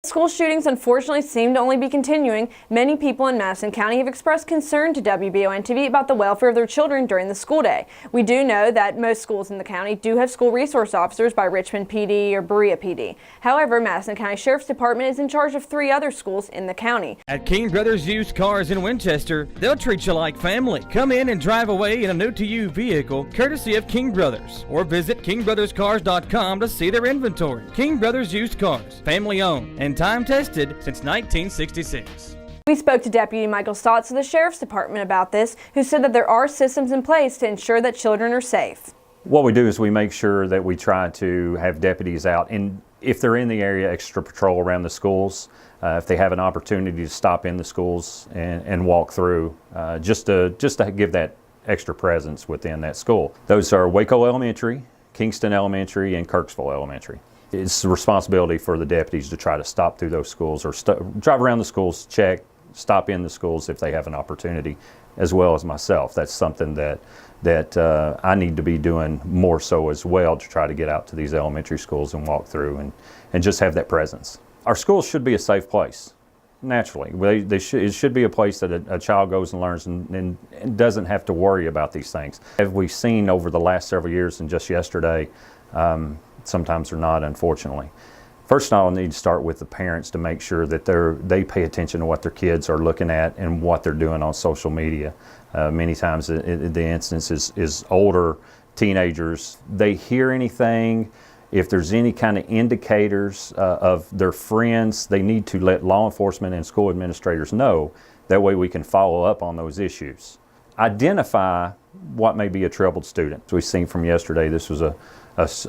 School shootings unfortunately seem to only be continuing. Many people in Madison County have expressed concern to WBON-TV about the welfare of their children during the school day. We do know that most schools in the county do have school resource officers by Richmond PD or Berea PD. However, Madison County Sheriff's Department is in charge of 3 other schools in the county. At King Brothers Used Cars in Winchester, they'll treat you like family. Come in and drive away in a new-to-you vehicle, courtesy of King Brothers, or visit kingbrotherscars.com to see their inventory. King Brothers Used Cars, family-owned and time-tested since 1966. We spoke to Deputy Michael Stotts of the Sheriff's Department about this, who said that there are systems in place to ensure that children are safe. What we do is we make sure that we try to have deputies out, and if they're in the area, extra patrol around the schools. If they have an opportunity to stop in the schools and walk through, just to give that extra presence within that school. Those are Waco Elementary, Kingston Elementary, and Kirksville Elementary. It's the responsibility for the deputies to try to stop through those schools or drive around the schools, check, stop in the schools if they have an opportunity, as well as myself. That's something that I need to be doing more so as well, to try to get out to these elementary schools and walk through and just have that presence. Our schools should be a safe place, naturally. It should be a place that a child goes and learns and doesn't have to worry about these things. As we've seen over the last several years and just yesterday, sometimes they're not, unfortunately. First of all, I need to start with the parents to make sure that they pay attention to what their kids are looking at and what they're doing on social media. Many times the instance is older teenagers. They hear anything, if there's any kind of indicators of their friends, they need to let law enforcement and school administrators know. That way we can follow up on those issues. Identify what may be a troubled student. As we've seen from yesterday, this was a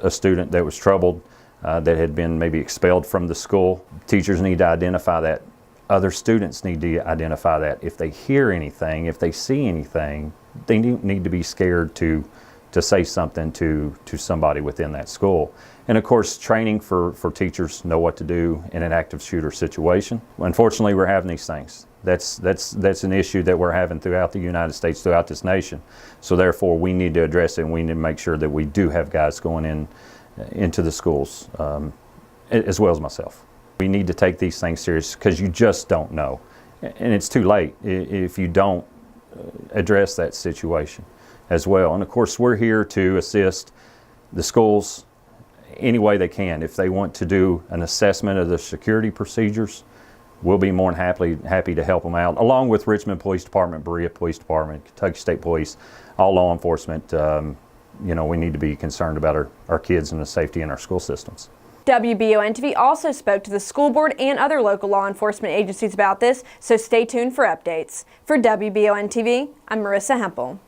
student that was troubled, that had been maybe expelled from the school. Teachers need to identify that. Other students need to identify that. If they hear anything, if they see anything, they need to be scared to say something to somebody within that school. And of course, training for teachers know what to do in an active shooter situation. Unfortunately, we're having these things. That's an issue that we're having throughout the United States, throughout this nation. So therefore, we need to address it, and we need to make sure that we do have guys going into the schools, as well as myself. We need to take these things serious, because you just don't know. And it's too late if you don't address that situation as well. And of course, we're here to assist the schools any way they can. If they want to do an assessment of the security procedures, we'll be more than happy to help them out, along with Richmond Police Department, Berea Police Department, Kentucky State Police, all law enforcement. You know, we need to be concerned about our kids and the safety in our school systems. WBON-TV also spoke to the school board and other local law enforcement agencies about this, so stay tuned for updates. For WBON-TV, I'm Marissa Hempel.